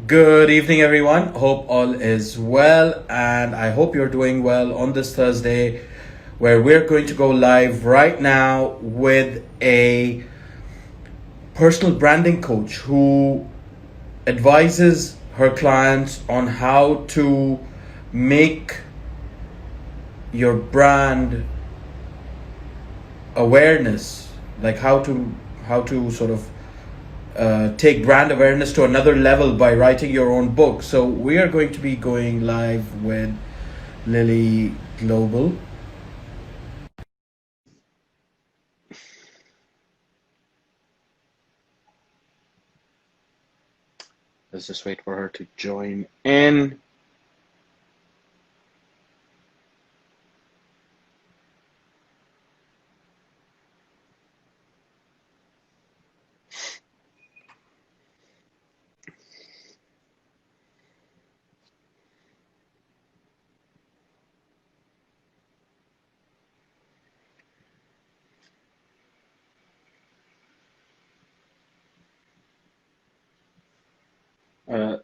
Good evening, everyone. Hope all is well, and I hope you're doing well on this Thursday, where we're going to go live right now with a personal branding coach who advises her clients on how to make your brand awareness, like how to sort of take brand awareness to another level by writing your own book. So we are going to be going live with Lily Global. Let's just wait for her to join in.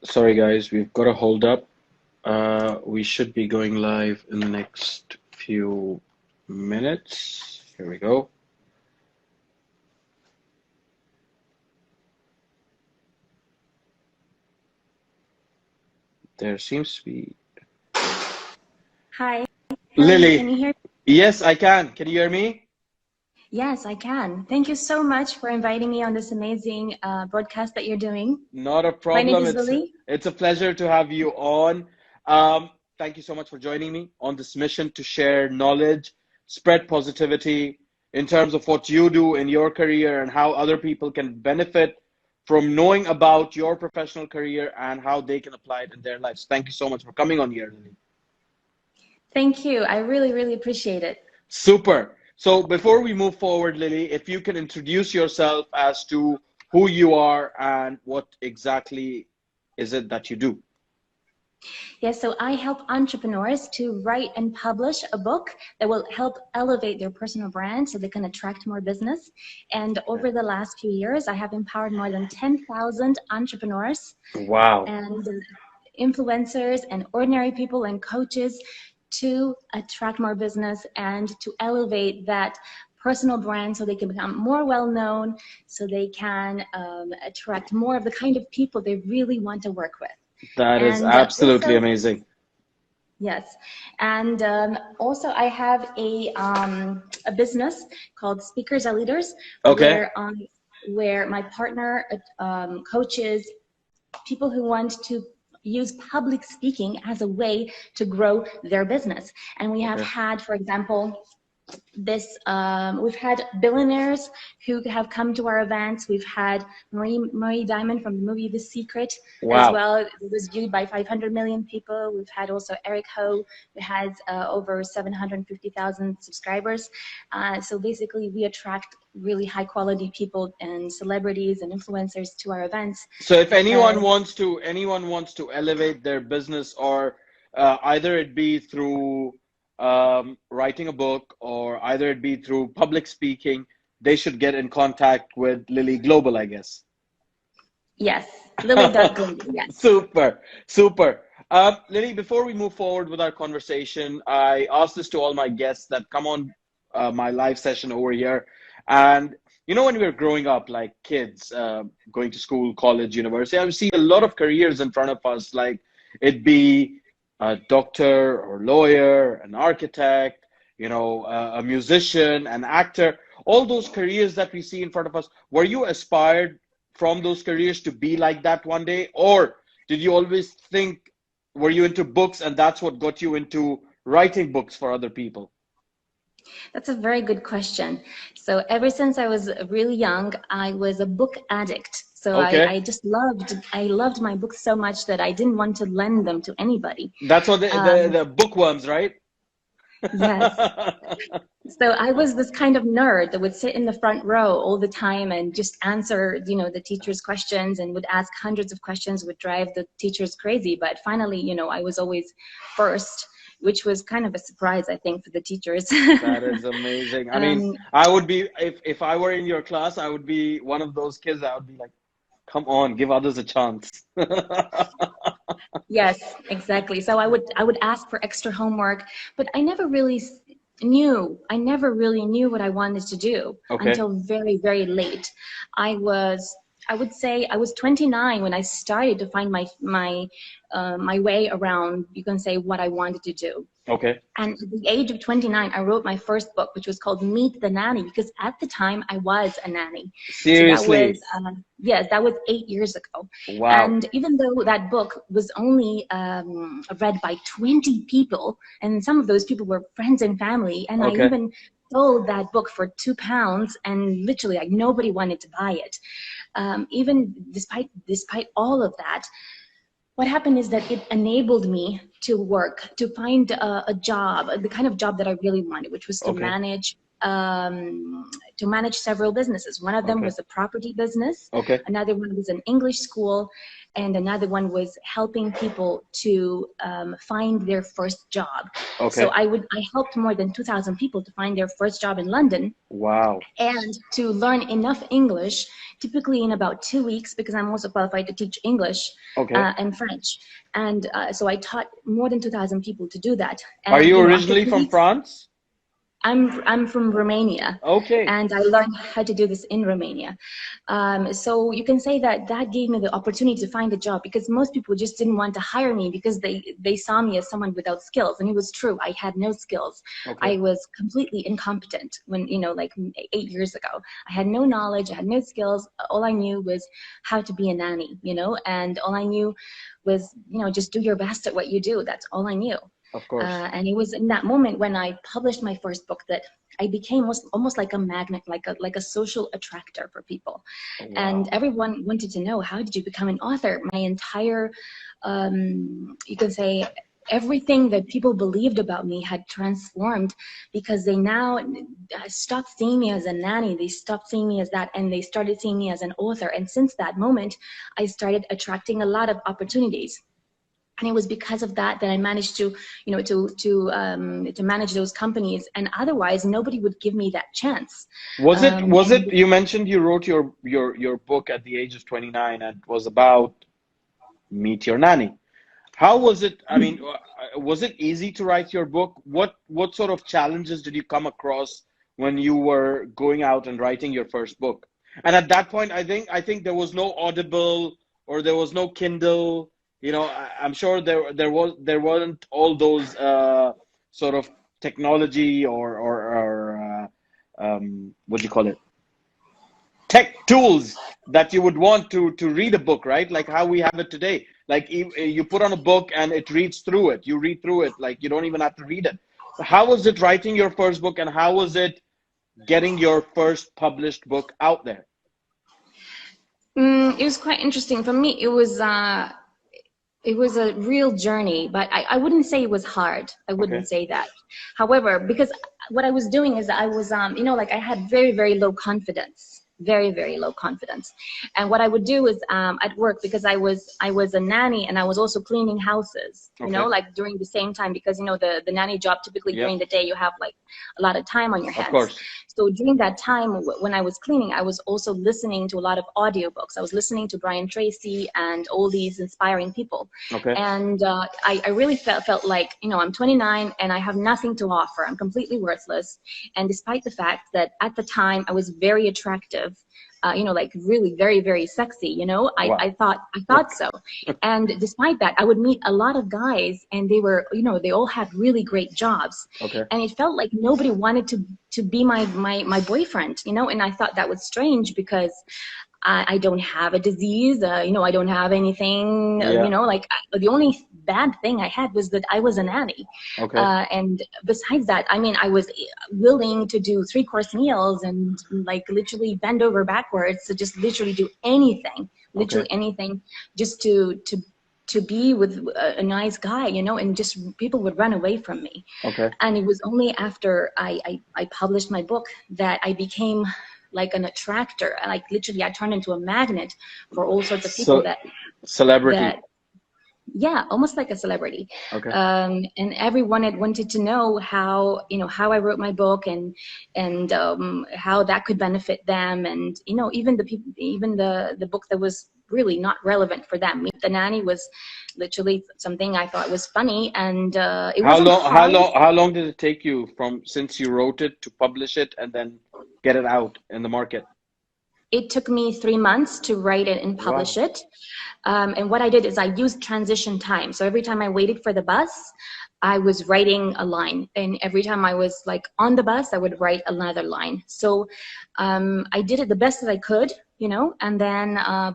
Sorry, guys, we've got to hold up. We should be going live in the next few minutes. Here we go. There seems to be Hi, Harry, can Lily. you hear me? Yes, I can. Can you hear me? Yes, I can. Thank you so much for inviting me on this amazing broadcast that you're doing. Not a My name problem. is Lily. It's a pleasure to have you on. Thank you so much for joining me on this mission to share knowledge, spread positivity in terms of what you do in your career and how other people can benefit from knowing about your professional career and how they can apply it in their lives. Thank you so much for coming on here, Lily. Thank you. I really, really appreciate it. Super. So before we move forward, Lily, if you can introduce yourself as to who you are and what exactly is it that you do. Yes, so I help entrepreneurs to write and publish a book that will help elevate their personal brand so they can attract more business. And over the last few years, I have empowered more than 10,000 entrepreneurs Wow. and influencers and ordinary people and coaches to attract more business and to elevate that personal brand so they can become more well known, so they can attract more of the kind of people they really want to work with. That is And absolutely also, amazing. yes, and also I have a business called Speakers Are Leaders, Okay. where my partner coaches people who want to use public speaking as a way to grow their business. And we have Okay. had, for example, we've had billionaires who have come to our events. We've had Marie Diamond from the movie The Secret as Wow. well. It was viewed by 500 million people. We've had also Eric Ho, who has over 750,000 subscribers. So basically, we attract really high quality people and celebrities and influencers to our events So if because anyone wants to elevate their business or either it be through writing a book or either it be through public speaking, they should get in contact with Lily Global, I guess. yes, Lily.global, yes. Super, super. Lily, before we move forward with our conversation, I ask this to all my guests that come on my live session over here. And when we were growing up, like kids, going to school, college, university, I see a lot of careers in front of us, like it be a doctor or lawyer, an architect, a musician, an actor, all those careers that we see in front of us. Were you aspired from those careers to be like that one day? Or did you always think, were you into books and that's what got you into writing books for other people? That's a very good question. So ever since I was really young, I was a book addict. So Okay. I loved my books so much that I didn't want to lend them to anybody. That's what Um, the bookworms, right? yes. So I was this kind of nerd that would sit in the front row all the time and just answer, the teacher's questions and would ask hundreds of questions, would drive the teachers crazy. But finally, I was always first, which was kind of a surprise, I think, for the teachers. That is amazing. I mean, um, I would be, if I were in your class, I would be one of those kids that would be like, Come on, give others a chance. Yes, exactly. So I would ask for extra homework, but I never really I never really knew what I wanted to do Okay. until very, very late. I was, I would say I was 29 when I started to find my way around, you can say, what I wanted to do. Okay. And at the age of 29, I wrote my first book, which was called Meet the Nanny, because at the time I was a nanny. So that was, Seriously. yes, that was 8 years ago. Wow. And even though that book was only read by 20 people, and some of those people were friends and family, and I Okay. even sold that book for £2, and literally like nobody wanted to buy it. Even despite all of that, what happened is that it enabled me to work, to find a job, the kind of job that I really wanted, which was Okay. to manage several businesses. One of them Okay. was a property business, Okay. another one was an English school, and another one was helping people to find their first job. So Okay. I helped more than 2,000 people to find their first job in London Wow. and to learn enough English, typically in about 2 weeks, because I'm also qualified to teach English Okay. and French. And so I taught more than 2,000 people to do that. Are And, you you know, after originally 2 weeks, from France? I'm from Romania, Okay. and I learned how to do this in Romania. So you can say that that gave me the opportunity to find a job, because most people just didn't want to hire me because they saw me as someone without skills. And it was true. I had no skills. Okay. I was completely incompetent when, you know, like 8 years ago. I had no knowledge. I had no skills. All I knew was how to be a nanny, you know, and all I knew was, you know, just do your best at what you do. That's all I knew. Of course. And it was in that moment when I published my first book that I became almost like a magnet, like a social attractor for people. And Wow. everyone wanted to know, how did you become an author? My entire, you can say, everything that people believed about me had transformed, because they now stopped seeing me as a nanny. They stopped seeing me as that, and they started seeing me as an author. And since that moment, I started attracting a lot of opportunities. And it was because of that that I managed to, you know, to manage those companies. And otherwise, nobody would give me that chance. Was And it, you mentioned you wrote your book at the age of 29 and it was about Meet Your Nanny. How was it? I mean, was it easy to write your book? What sort of challenges did you come across when you were going out and writing your first book? And at that point, I think there was no Audible or there was no Kindle. You know, I'm sure there weren't all those sort of technology or what do you call it? Tech tools that you would want to read a book, right? Like how we have it today. Like you put on a book and it reads through it. You read through it. Like you don't even have to read it. How was it writing your first book, and how was it getting your first published book out there? it was quite interesting for me. It was a real journey, but I wouldn't say it was hard. I Okay. wouldn't say that. However, because what I was doing is I was, you know, like I had very, very low confidence, very, very low confidence. And what I would do is at work, because I was a nanny and I was also cleaning houses, you know, Okay. like during the same time, because, you know, the nanny job, typically Yep. during the day, you have like a lot of time on your Of hands. course. So during that time when I was cleaning, I was also listening to a lot of audiobooks. I was listening to Brian Tracy and all these inspiring people. Okay. And I really felt like, you know, I'm 29 and I have nothing to offer. I'm completely worthless. And despite the fact that at the time I was very attractive, you know, like really very, very sexy, you know, Wow. I thought so. And despite that, I would meet a lot of guys and they were, you know, they all had really great jobs. Okay. And it felt like nobody wanted to be my boyfriend, you know, and I thought that was strange, because I don't have a disease, you know, I don't have anything, you Yeah. know, like the only bad thing I had was that I was a nanny. Okay. And besides that, I mean, I was willing to do 3-course meals and like literally bend over backwards to just literally do anything, Okay. literally anything, just to be with a nice guy, you know, and just people would run away from me. Okay. And it was only after I published my book that I became like an attractor. Like literally I turned into a magnet for all sorts of people So celebrity. that yeah, almost like a celebrity. Okay. And everyone had wanted to know how, you know, how I wrote my book and how that could benefit them. And, you know, even the people, even the book that was really not relevant for them. Meet the Nanny was literally something I thought was funny, and it wasn't hard. How long did it take you from since you wrote it to publish it and then get it out in the market? It took me 3 months to write it and publish Wow. it. And what I did is I used transition time. So every time I waited for the bus, I was writing a line. And every time I was like on the bus, I would write another line. So I did it the best that I could, you know, and then,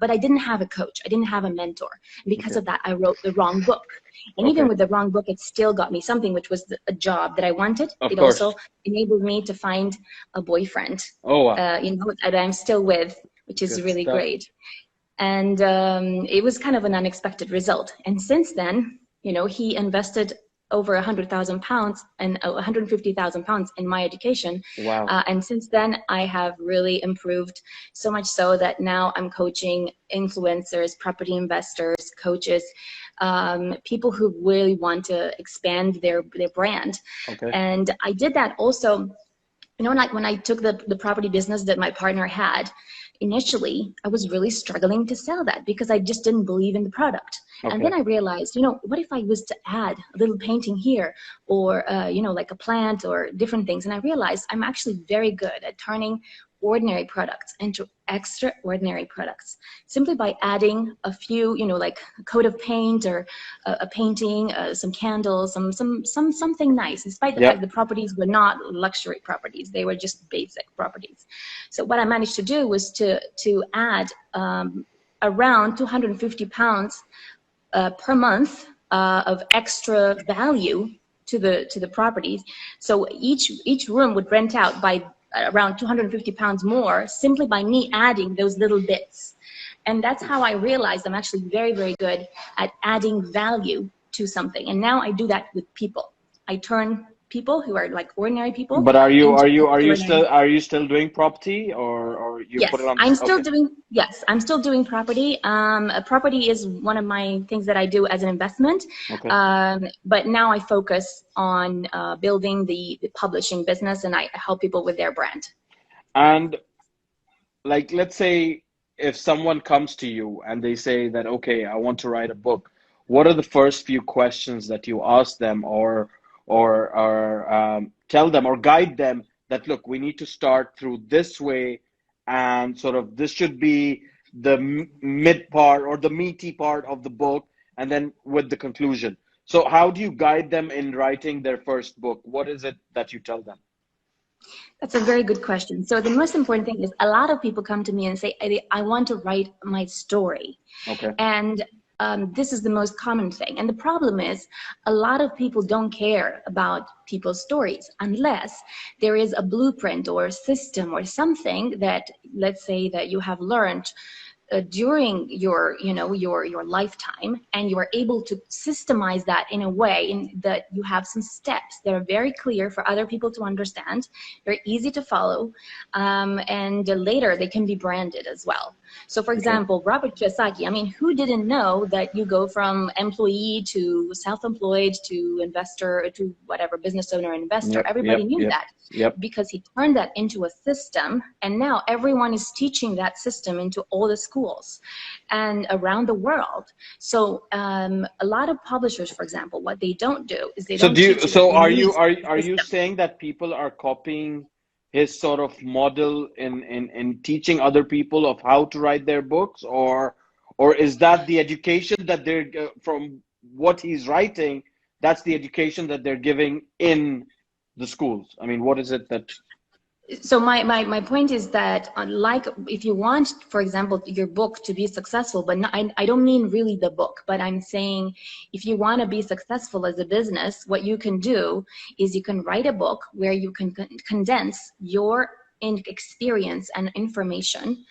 but I didn't have a coach. I didn't have a mentor. And because Okay. of that, I wrote the wrong book. And Okay. even with the wrong book, it still got me something, which was a job that I wanted. Of It course. also enabled me to find a boyfriend, Oh, wow. you know, that I'm still with, which is Good really stuff. great. And it was kind of an unexpected result. And since then, you know, he invested over £100,000 and £150,000 in my education. Wow. And since then, I have really improved, so much so that now I'm coaching influencers, property investors, coaches, people who really want to expand their brand. Okay. And I did that also, you know, like when I took the property business that my partner had, initially, I was really struggling to sell that because I just didn't believe in the product. Okay. And then I realized, you know, what if I was to add a little painting here or, you know, like a plant or different things? And I realized I'm actually very good at turning ordinary products into extraordinary products simply by adding a few, you know, like a coat of paint or a painting, some candles, something nice, despite the fact the properties were not luxury properties. They were just basic properties. So what I managed to do was to add around £250 per month of extra value to the properties. So each room would rent out by around £250 more simply by me adding those little bits. And that's how I realized I'm actually very, very good at adding value to something. And now I do that with people. I turn people who are like ordinary people. But are you into still doing property or you Yes, put it on? I'm still Okay. doing. Yes, I'm still doing property. Property is one of my things that I do as an investment. Okay. But now I focus on building the publishing business, and I help people with their brand. And like, let's say if someone comes to you and they say that, okay, I want to write a book, what are the first few questions that you ask them or tell them or guide them that, look, we need to start through this way and sort of this should be the mid part or the meaty part of the book and then with the conclusion. So how do you guide them in writing their first book? What is it that you tell them? That's a very good question. So the most important thing is a lot of people come to me and say, I want to write my story. Okay. And this is the most common thing. And the problem is a lot of people don't care about people's stories unless there is a blueprint or a system or something that, let's say, that you have learned during your lifetime, and you are able to systemize that in a way that you have some steps that are very clear for other people to understand, very easy to follow, and later they can be branded as well. So for example, Robert Kiyosaki, I mean, who didn't know that you go from employee to self-employed to investor to whatever, business owner and investor? Everybody knew that because he turned that into a system, and now everyone is teaching that system into all the schools and around the world. So a lot of publishers, for example, what they don't do is they don't teach you. So are you saying that people are copying his sort of model in teaching other people of how to write their books, or is that the education that they're from what he's writing, that's the education that they're giving in the schools? I mean, what is it that... So my point is that, like, if you want, for example, your book to be successful, but not, I don't mean really the book, but I'm saying if you want to be successful as a business, what you can do is you can write a book where you can condense your experience and information,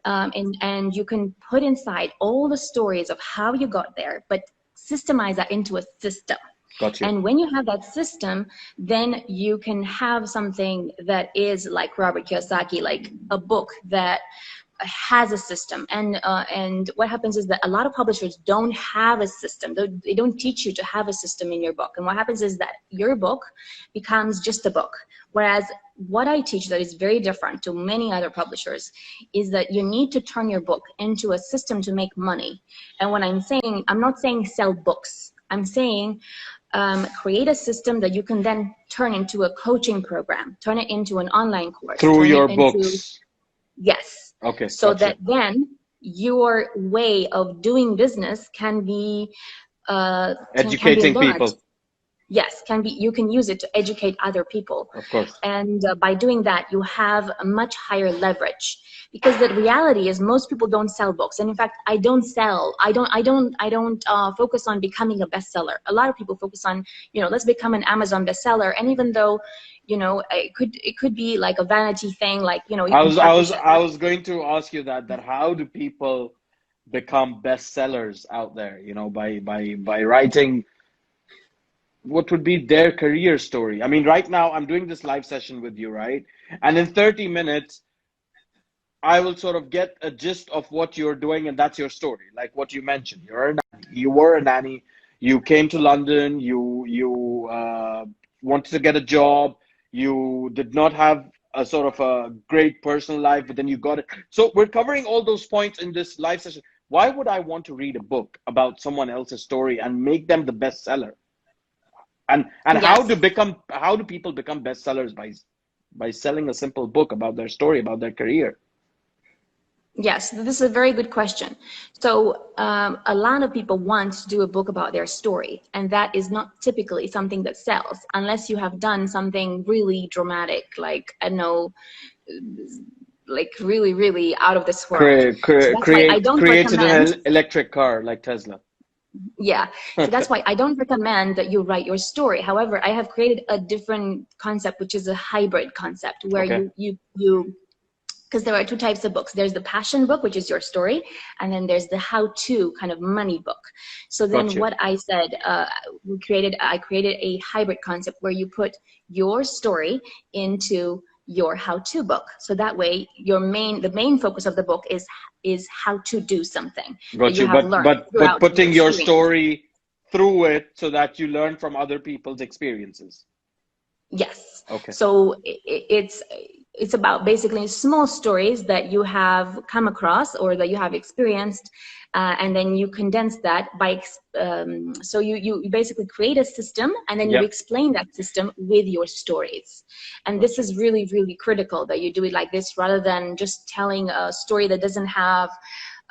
and you can put inside all the stories of how you got there, but systemize that into a system. Gotcha. And when you have that system, then you can have something that is like Robert Kiyosaki, like a book that has a system. And what happens is that a lot of publishers don't have a system. They don't teach you to have a system in your book. And what happens is that your book becomes just a book. Whereas what I teach that is very different to many other publishers is that you need to turn your book into a system to make money. And when I'm saying, I'm not saying sell books. I'm saying create a system that you can then turn into a coaching program, turn it into an online course. Through your books. Yes. Okay. So Gotcha. that then your way of doing business can be Educating people. Yes, you can use it to educate other people. Of course. And by doing that, you have a much higher leverage, because the reality is most people don't sell books. And in fact, I don't focus on becoming a bestseller. A lot of people focus on, let's become an Amazon bestseller. And even though, it could be like a vanity thing, like, I was going to ask you that how do people become bestsellers out there, by writing what would be their career story. I mean, right now I'm doing this live session with you, right? And in 30 minutes, I will sort of get a gist of what you're doing, and that's your story. Like what you mentioned, you were a nanny, you came to London, you wanted to get a job, you did not have a sort of a great personal life, but then you got it. So we're covering all those points in this live session. Why would I want to read a book about someone else's story and make them the bestseller? And yes. How do people become bestsellers by selling a simple book about their story, about their career? Yes, this is a very good question. So a lot of people want to do a book about their story, and that is not typically something that sells unless you have done something really dramatic, like, I know, like really, really out of this world. Created an electric car like Tesla. Yeah, so that's why I don't recommend that you write your story. However, I have created a different concept, which is a hybrid concept, where you because there are two types of books. There's the passion book, which is your story, and then there's the how-to kind of money book. So then what I said, I created a hybrid concept where you put your story into your how-to book. So that way the main focus of the book is how to do something. Got you, but putting your story through it so that you learn from other people's experiences. Yes. Okay. So it's about basically small stories that you have come across or that you have experienced, and then you condense that by so you basically create a system, and then you explain that system with your stories. And this is really, really critical that you do it like this, rather than just telling a story that doesn't have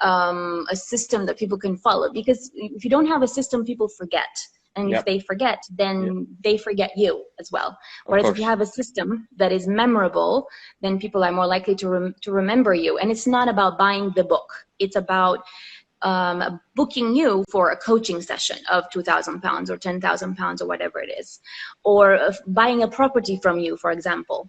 a system that people can follow. Because if you don't have a system, people forget. And if they forget, then they forget you as well. Whereas if you have a system that is memorable, then people are more likely to remember you. And it's not about buying the book. It's about booking you for a coaching session of £2,000 or £10,000 or whatever it is, or buying a property from you, for example.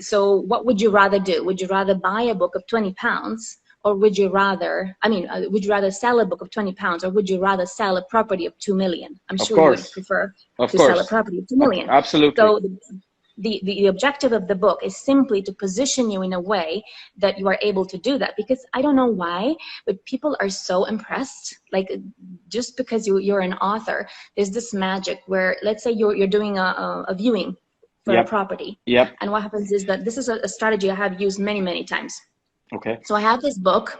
So what would you rather do? Would you rather buy a book of £20? Or would you rather, would you rather sell a book of £20, or would you rather sell a property of 2 million? I'm sure you would prefer to sell a property of 2 million. Absolutely. So the objective of the book is simply to position you in a way that you are able to do that. Because I don't know why, but people are so impressed. Like, just because you're an author, there's this magic where, let's say you're doing a viewing for a property. And what happens is that this is a strategy I have used many, many times. Okay. So I have this book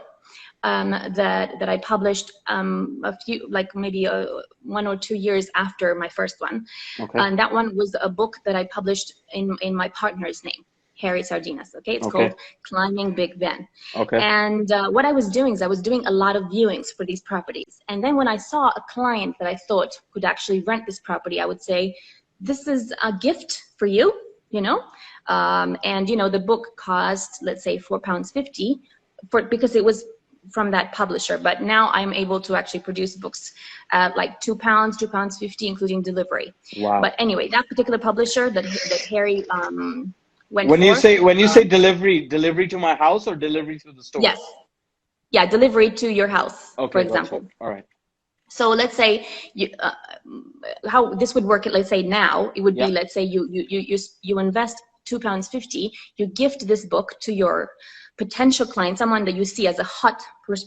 that I published a few, like maybe 1 or 2 years after my first one. Okay. And that one was a book that I published in my partner's name, Harry Sardinas. Okay, it's called Climbing Big Ben. Okay. And what I was doing is I was doing a lot of viewings for these properties. And then when I saw a client that I thought could actually rent this property, I would say, this is a gift for you, and the book cost, let's say, £4.50 because it was from that publisher. But now I'm able to actually produce books at like £2, £2.50, including delivery. Wow. But anyway, that particular publisher that Harry went when for. When you say delivery to my house or delivery to the store? Yes. Yeah, delivery to your house, for example. Gotcha. All right. So let's say how this would work. Let's say now it would be, let's say you invest £2.50, you gift this book to your potential client, someone that you see as a hot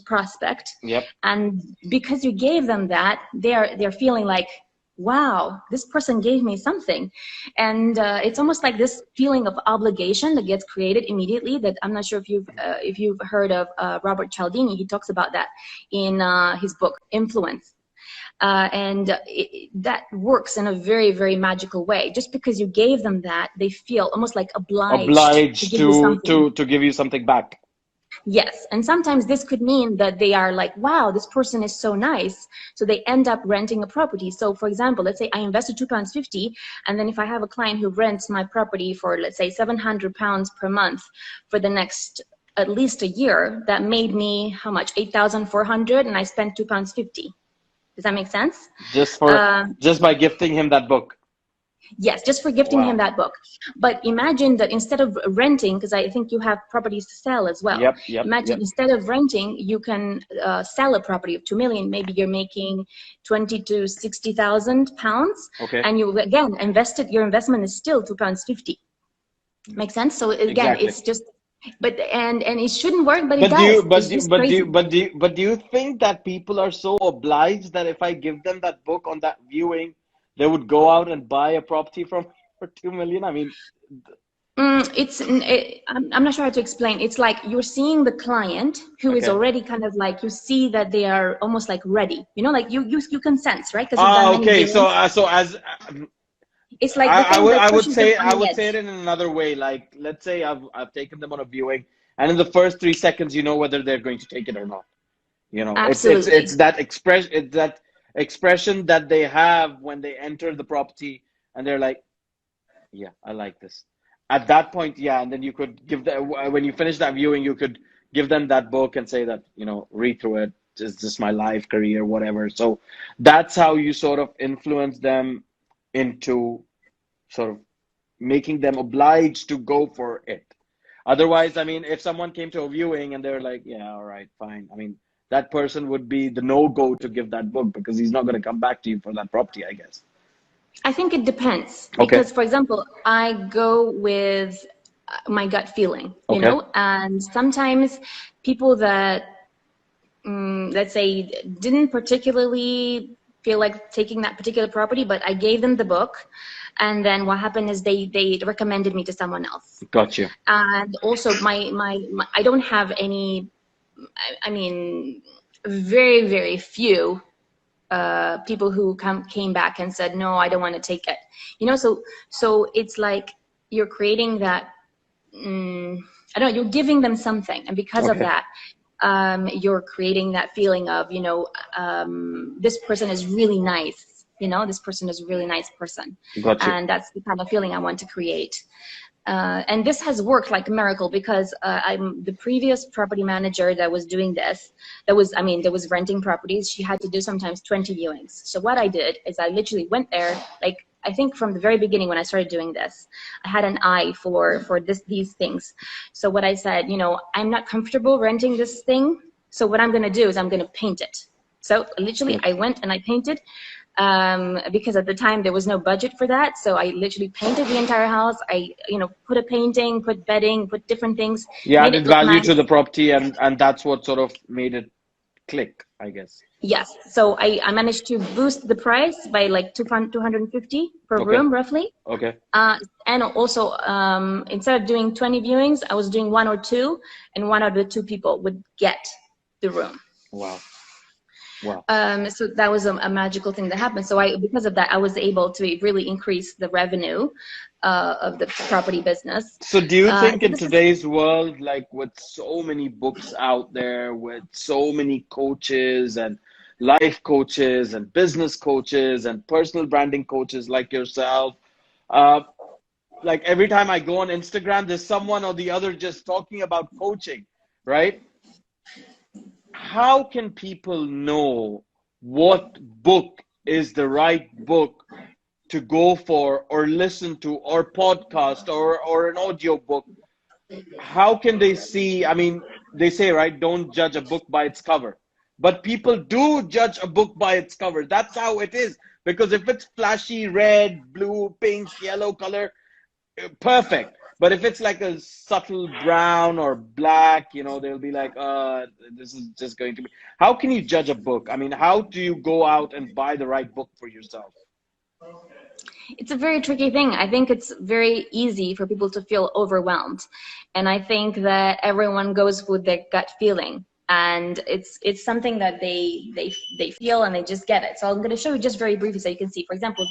prospect. Yep. And because you gave them that, they're feeling like, wow, this person gave me something. And it's almost like this feeling of obligation that gets created immediately. That I'm not sure if you've heard of Robert Cialdini. He talks about that in his book Influence. That works in a very, very magical way. Just because you gave them that, they feel almost like obliged to Obliged give you something. to give you something back. Yes, and sometimes this could mean that they are like, wow, this person is so nice. So they end up renting a property. So for example, let's say I invested £2.50, and then if I have a client who rents my property for, let's say, £700 per month for the next at least a year, that made me how much? 8,400, and I spent £2.50. Does that make sense? Just by gifting him that book. Yes, just for gifting him that book. But imagine that instead of renting, because I think you have properties to sell as well. Imagine instead of renting, you can sell a property of 2 million. Maybe you're making 20 to 60,000 pounds. Okay. And you again invested. Your investment is still £2.50. Make sense? So again, it's just. But and it shouldn't work, but it does. But do you think that people are so obliged that if I give them that book on that viewing, they would go out and buy a property for 2 million? I mean, I'm not sure how to explain. It's like you're seeing the client who is already kind of like, you see that they are almost like ready. You know, like you can sense, right? Okay. So as it's like I would say it in another way. Like, let's say I've taken them on a viewing, and in the first 3 seconds, you know whether they're going to take it or not. You know, absolutely. it's that expression. It's that expression that they have when they enter the property, and they're like, yeah, I like this. At that point, yeah, and then you could give them, when you finish that viewing, you could give them that book and say that, you know, read through it. Is this my life, career, whatever? So that's how you sort of influence them into sort of making them obliged to go for it. Otherwise, I mean, if someone came to a viewing and they're like, yeah, all right, fine. I mean, that person would be the no-go to give that book because he's not going to come back to you for that property, I guess. I think it depends. Because, for example, I go with my gut feeling, you know, and sometimes people that, let's say, didn't particularly feel like taking that particular property, but I gave them the book. And then what happened is they recommended me to someone else. Gotcha. And also my I don't have any, I mean, very, very few people who came back and said, no, I don't want to take it. You know, so it's like you're creating that, I don't know, you're giving them something. And because of that, you're creating that feeling of, you know, this person is really nice. You know, this person is a really nice person. Gotcha. And that's the kind of feeling I want to create. And this has worked like a miracle because I'm the previous property manager that was doing this. That was renting properties. She had to do sometimes 20 viewings. So what I did is I literally went there, like I think from the very beginning when I started doing this, I had an eye for these things. So what I said, you know, I'm not comfortable renting this thing. So what I'm going to do is I'm going to paint it. So literally I went and I painted. Because at the time there was no budget for that, so I literally painted the entire house. I, you know, put a painting, put bedding, put different things. Yeah, added value to the property, and that's what sort of made it click, I guess. Yes, so I managed to boost the price by like 250 per room, roughly. Okay. And also, instead of doing 20 viewings, I was doing 1 or 2, and 1 out of the 2 people would get the room. Wow. So that was a magical thing that happened. So because of that, I was able to really increase the revenue of the property business. So do you think in today's world, like with so many books out there, with so many coaches and life coaches and business coaches and personal branding coaches like yourself, like every time I go on Instagram, there's someone or the other just talking about coaching, right? How can people know what book is the right book to go for or listen to or podcast or an audio book? How can they see? I mean, they say, right, don't judge a book by its cover. But people do judge a book by its cover. That's how it is. Because if it's flashy red, blue, pink, yellow color, perfect. But if it's like a subtle brown or black, you know, they'll be like, this is just going to be. How can you judge a book? I mean, how do you go out and buy the right book for yourself? It's a very tricky thing. I think it's very easy for people to feel overwhelmed. And I think that everyone goes with their gut feeling. And it's something that they feel and they just get it. So I'm going to show you just very briefly so you can see. For example,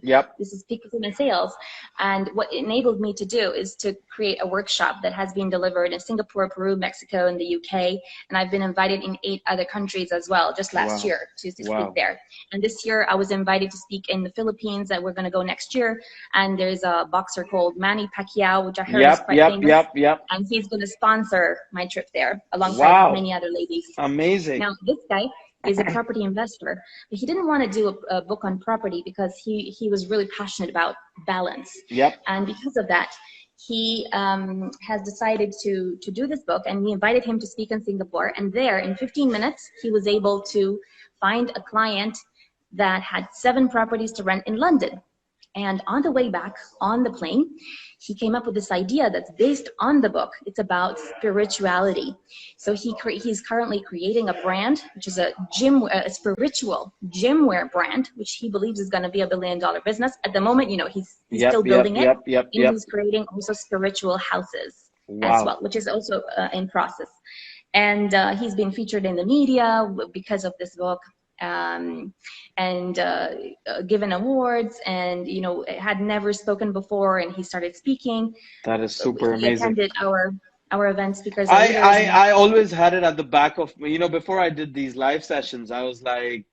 Yep. this is Peak Performance Sales. And what it enabled me to do is to create a workshop that has been delivered in Singapore, Peru, Mexico, and the UK. And I've been invited in 8 other countries as well, just last year to speak there. And this year I was invited to speak in the Philippines, that we're going to go next year. And there's a boxer called Manny Pacquiao, which I heard is quite famous. And he's going to sponsor my trip there alongside many other ladies. Amazing. Now, this guy is a property investor, but he didn't want to do a book on property because he was really passionate about balance. Yep. And because of that, he has decided to do this book, and we invited him to speak in Singapore. And there, in 15 minutes, he was able to find a client that had 7 properties to rent in London. And on the way back on the plane, he came up with this idea that's based on the book. It's about spirituality. So he's currently creating a brand, which is a spiritual gym wear brand, which he believes is going to be $1 billion business. At the moment, you know, he's still building it. And he's creating also spiritual houses as well, which is also in process. And he's been featured in the media because of this book. Given awards, and you know, had never spoken before, and he started speaking. That is super amazing. He attended our event speakers. I always had it at the back of me, you know, before I did these live sessions, I was like,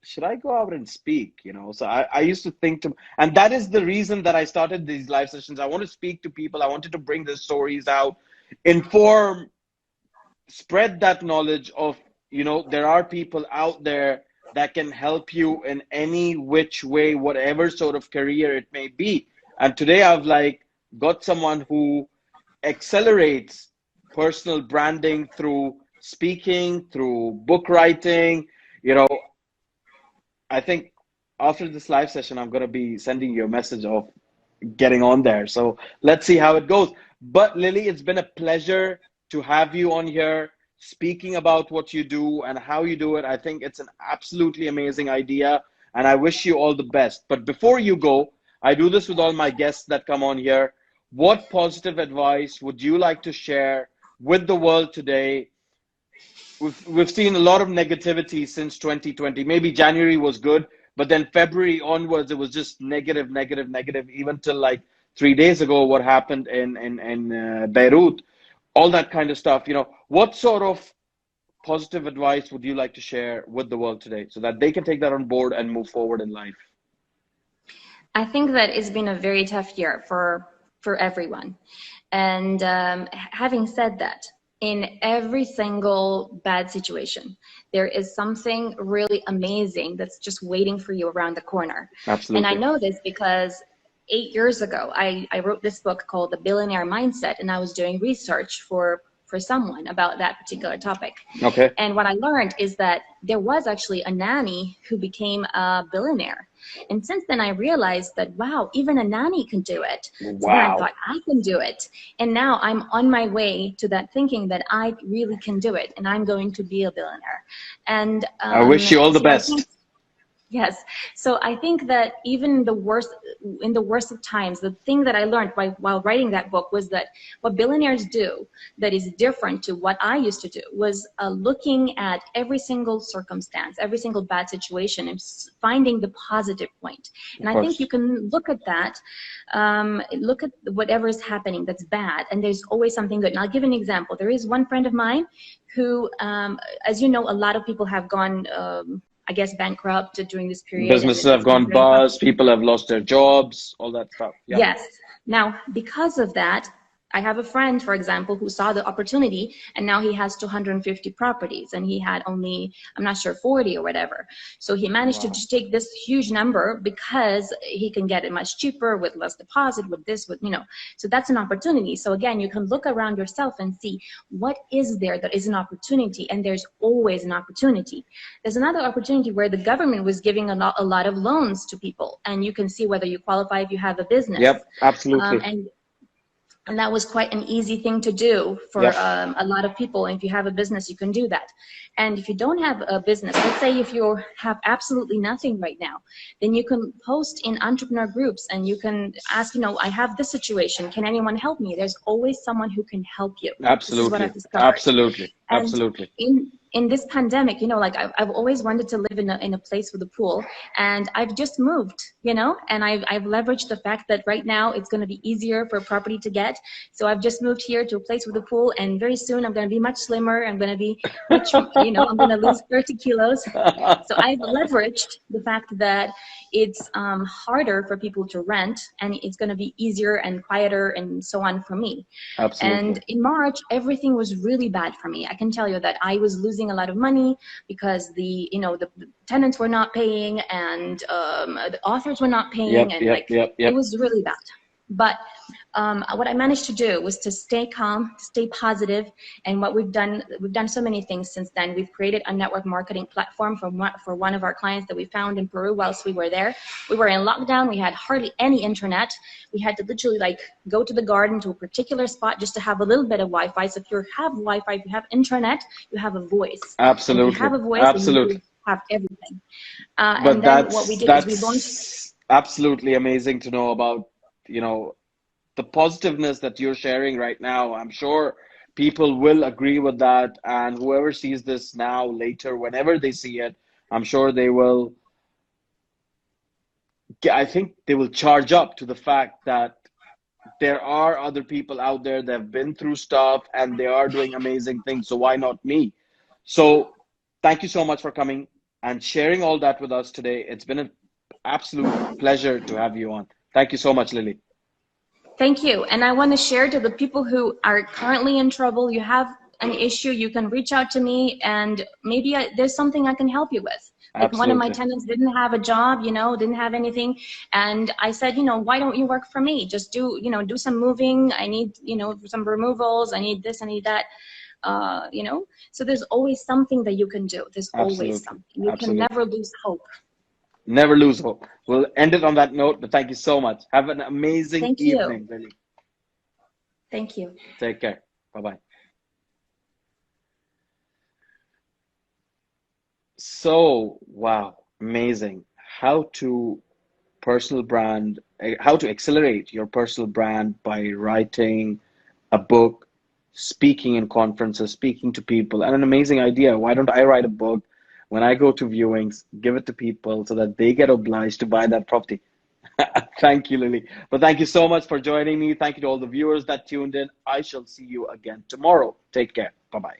should I go out and speak, you know? So I used to think and that is the reason that I started these live sessions. I want to speak to people. I wanted to bring the stories out, inform, spread that knowledge of, you know, there are people out there that can help you in any which way, whatever sort of career it may be. And today I've got someone who accelerates personal branding through speaking, through book writing. You know, I think after this live session, I'm going to be sending you a message of getting on there. So let's see how it goes. But Lily, it's been a pleasure to have you on here, speaking about what you do and how you do it. I think it's an absolutely amazing idea, and I wish you all the best. But before you go, I do this with all my guests that come on here. What positive advice would you like to share with the world today? We've seen a lot of negativity since 2020. Maybe January was good, but then February onwards, it was just negative, even till like 3 days ago, what happened in Beirut. All that kind of stuff, you know. What sort of positive advice would you like to share with the world today so that they can take that on board and move forward in life? I think that it's been a very tough year for everyone. And having said that, in every single bad situation, there is something really amazing that's just waiting for you around the corner. Absolutely. And I know this because 8 years ago, I wrote this book called The Billionaire Mindset, and I was doing research for someone about that particular topic. Okay. And what I learned is that there was actually a nanny who became a billionaire. And since then I realized that, wow, even a nanny can do it. Wow. So then I thought I can do it. And now I'm on my way to that thinking that I really can do it, and I'm going to be a billionaire. And I wish you all the best. Yes. So I think that even in the worst of times, the thing that I learned while writing that book was that what billionaires do that is different to what I used to do was looking at every single circumstance, every single bad situation, and finding the positive point. And I think you can look at that, look at whatever is happening that's bad, and there's always something good. And I'll give an example. There is one friend of mine who, as you know, a lot of people have gone I guess bankrupt during this period. Businesses have gone bust, people have lost their jobs, all that stuff. Yeah. Yes. Now, because of that, I have a friend, for example, who saw the opportunity, and now he has 250 properties, and he had only, I'm not sure, 40 or whatever. So he managed to just take this huge number because he can get it much cheaper with less deposit, with this, with, you know, so that's an opportunity. So again, you can look around yourself and see what is there that is an opportunity, and there's always an opportunity. There's another opportunity where the government was giving a lot of loans to people, and you can see whether you qualify if you have a business. Yep, absolutely. And that was quite an easy thing to do for Yep. a lot of people. And if you have a business, you can do that. And if you don't have a business, let's say if you have absolutely nothing right now, then you can post in entrepreneur groups and you can ask, I have this situation. Can anyone help me? There's always someone who can help you. This is what Absolutely. I've discovered. Absolutely. And Absolutely. in this pandemic, like I've always wanted to live in a place with a pool, and I've just moved, and I've leveraged the fact that right now it's going to be easier for a property to get. So I've just moved here to a place with a pool, and very soon I'm going to be much slimmer. I'm going to be much, I'm going to lose 30 kilos. So I've leveraged the fact that it's harder for people to rent, and it's going to be easier and quieter and so on for me. Absolutely. And in March, everything was really bad for me. I can tell you that I was losing a lot of money because the tenants were not paying, and the authors were not paying, it was really bad. But what I managed to do was to stay calm, to stay positive, and what we've done so many things since then. We've created a network marketing platform for one of our clients that we found in Peru whilst we were there. We were in lockdown. We had hardly any internet. We had to literally go to the garden to a particular spot just to have a little bit of Wi-Fi. So if you have Wi-Fi, if you have internet, you have a voice. Absolutely. And if you have a voice, absolutely. You have everything. But and then what we did is we launched. Absolutely amazing to know about, the positiveness that you're sharing right now. I'm sure people will agree with that, and whoever sees this now, later, whenever they see it, I'm sure they will, I think they will charge up to the fact that there are other people out there that have been through stuff and they are doing amazing things. So why not me? So thank you so much for coming and sharing all that with us today. It's been an absolute pleasure to have you on. Thank you so much, Lily. Thank you. And I want to share to the people who are currently in trouble, you have an issue, you can reach out to me, and maybe there's something I can help you with. Like Absolutely. One of my tenants didn't have a job, didn't have anything. And I said, why don't you work for me? Just do some moving. I need, some removals. I need this, I need that. So there's always something that you can do. There's Absolutely. Always something. You Absolutely. can never lose hope. Never lose hope. We'll end it on that note, but thank you so much. Have an amazing evening, Lily. Thank you. Take care. Bye-bye. So, wow, amazing. How to accelerate your personal brand by writing a book, speaking in conferences, speaking to people, and an amazing idea. Why don't I write a book? When I go to viewings, give it to people so that they get obliged to buy that property. Thank you, Lily. But thank you so much for joining me. Thank you to all the viewers that tuned in. I shall see you again tomorrow. Take care. Bye-bye.